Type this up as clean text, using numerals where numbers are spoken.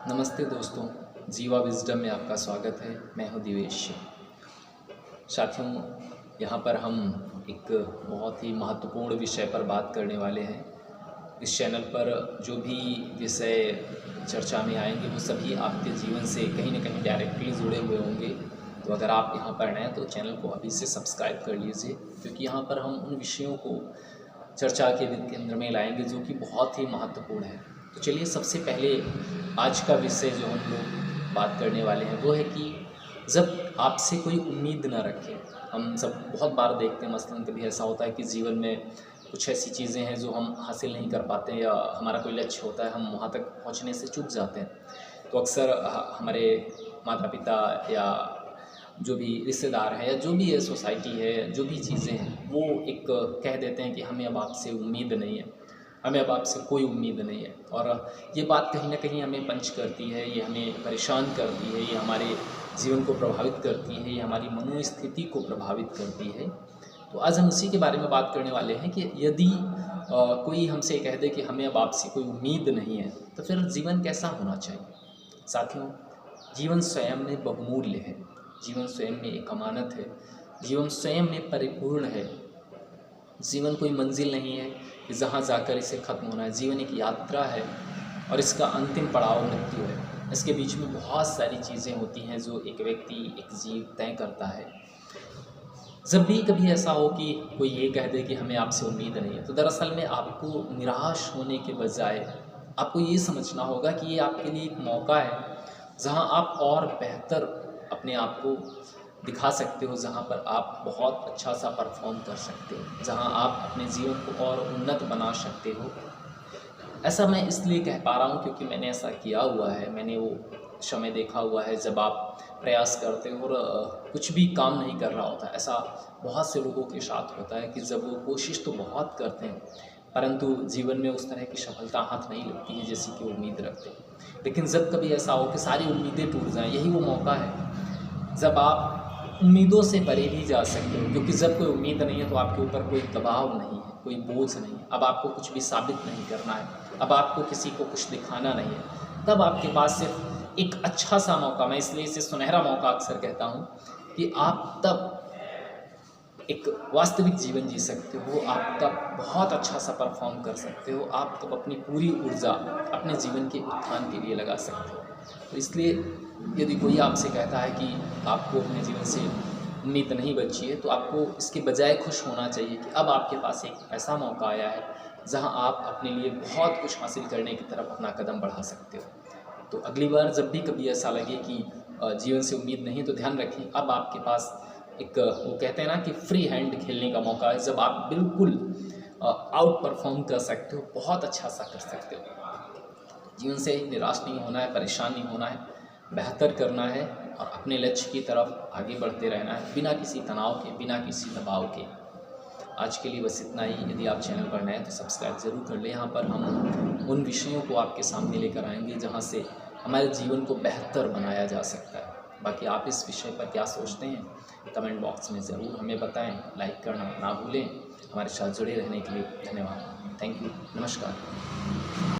नमस्ते दोस्तों, जीवा विज़डम में आपका स्वागत है। मैं हूं दिवेश। साथियों, यहाँ पर हम एक बहुत ही महत्वपूर्ण विषय पर बात करने वाले हैं। इस चैनल पर जो भी विषय चर्चा में आएंगे वो सभी आपके जीवन से कहीं ना कहीं डायरेक्टली जुड़े हुए होंगे। तो अगर आप यहाँ पर नए हैं तो चैनल को अभी से सब्सक्राइब कर लीजिए, क्योंकि यहाँ पर हम उन विषयों को चर्चा के केंद्र में लाएंगे जो कि बहुत ही महत्वपूर्ण है। तो चलिए, सबसे पहले आज का विषय जो हम लोग बात करने वाले हैं वो है कि जब आपसे कोई उम्मीद ना रखे। हम सब बहुत बार देखते हैं, मसलन कभी ऐसा होता है कि जीवन में कुछ ऐसी चीज़ें हैं जो हम हासिल नहीं कर पाते हैं, या हमारा कोई लक्ष्य होता है, हम वहाँ तक पहुँचने से चूक जाते हैं। तो अक्सर हमारे माता पिता या जो भी रिश्तेदार है या जो भी है सोसाइटी है, जो भी चीज़ें हैं, वो एक कह देते हैं कि हमें अब आपसे उम्मीद नहीं है, हमें अब आपसे कोई उम्मीद नहीं है। और ये बात कहीं ना कहीं हमें पंच करती है, ये हमें परेशान करती है, ये हमारे जीवन को प्रभावित करती है, ये हमारी मनोस्थिति को प्रभावित करती है। तो आज हम उसी के बारे में बात करने वाले हैं कि यदि कोई हमसे कह दे कि हमें अब आपसे कोई उम्मीद नहीं है, तो फिर जीवन कैसा होना चाहिए। साथियों, जीवन स्वयं में बहुमूल्य है, जीवन स्वयं में एक अमानत है, जीवन स्वयं में परिपूर्ण है। जीवन कोई मंजिल नहीं है कि जहाँ जाकर इसे ख़त्म होना है। जीवन एक यात्रा है और इसका अंतिम पड़ाव मृत्यु है। इसके बीच में बहुत सारी चीज़ें होती हैं जो एक व्यक्ति, एक जीव तय करता है। जब भी कभी ऐसा हो कि कोई ये कह दे कि हमें आपसे उम्मीद नहीं है, तो दरअसल में आपको निराश होने के बजाय आपको ये समझना होगा कि ये आपके लिए एक मौका है जहाँ आप और बेहतर अपने आप को दिखा सकते हो, जहाँ पर आप बहुत अच्छा सा परफॉर्म कर सकते हो, जहाँ आप अपने जीवन को और उन्नत बना सकते हो। ऐसा मैं इसलिए कह पा रहा हूँ क्योंकि मैंने ऐसा किया हुआ है। मैंने वो समय देखा हुआ है जब आप प्रयास करते हो और कुछ भी काम नहीं कर रहा होता। ऐसा बहुत से लोगों के साथ होता है कि जब वो कोशिश तो बहुत करते हैं, परंतु जीवन में उस तरह की सफलता हाथ नहीं लगती है जैसी कि उम्मीद रखते हैं। लेकिन जब कभी ऐसा हो कि सारी उम्मीदें टूट जाएं, यही वो मौका है जब आप उम्मीदों से परे भी जा सकते हो। क्योंकि जब कोई उम्मीद नहीं है तो आपके ऊपर कोई दबाव नहीं है, कोई बोझ नहीं है। अब आपको कुछ भी साबित नहीं करना है, अब आपको किसी को कुछ दिखाना नहीं है। तब आपके पास सिर्फ एक अच्छा सा मौका, मैं इसलिए इसे सुनहरा मौका अक्सर कहता हूँ, कि आप तब एक वास्तविक जीवन जी सकते हो, आप तब बहुत अच्छा सा परफॉर्म कर सकते हो, आप तब अपनी पूरी ऊर्जा अपने जीवन के उत्थान के लिए लगा सकते हो। तो इसलिए यदि कोई आपसे कहता है कि आपको अपने जीवन से उम्मीद नहीं बची है, तो आपको इसके बजाय खुश होना चाहिए कि अब आपके पास एक ऐसा मौका आया है जहां आप अपने लिए बहुत कुछ हासिल करने की तरफ अपना कदम बढ़ा सकते हो। तो अगली बार जब भी कभी ऐसा लगे कि जीवन से उम्मीद नहीं, तो ध्यान रखें अब आपके पास एक, वो कहते हैं ना कि फ्री हैंड खेलने का मौका है, जब आप बिल्कुल आउट परफॉर्म कर सकते हो, बहुत अच्छा सा कर सकते हो। जीवन से निराश नहीं होना है, परेशान नहीं होना है, बेहतर करना है और अपने लक्ष्य की तरफ आगे बढ़ते रहना है, बिना किसी तनाव के, बिना किसी दबाव के। आज के लिए बस इतना ही। यदि आप चैनल पर नए हैं तो सब्सक्राइब ज़रूर कर लें। यहाँ पर हम उन विषयों को आपके सामने लेकर आएंगे जहाँ से हमारे जीवन को बेहतर बनाया जा सकता है। बाकी आप इस विषय पर क्या सोचते हैं, कमेंट बॉक्स में ज़रूर हमें बताएं। लाइक करना ना भूलें। हमारे साथ जुड़े रहने के लिए धन्यवाद। Thank you. नमस्कार।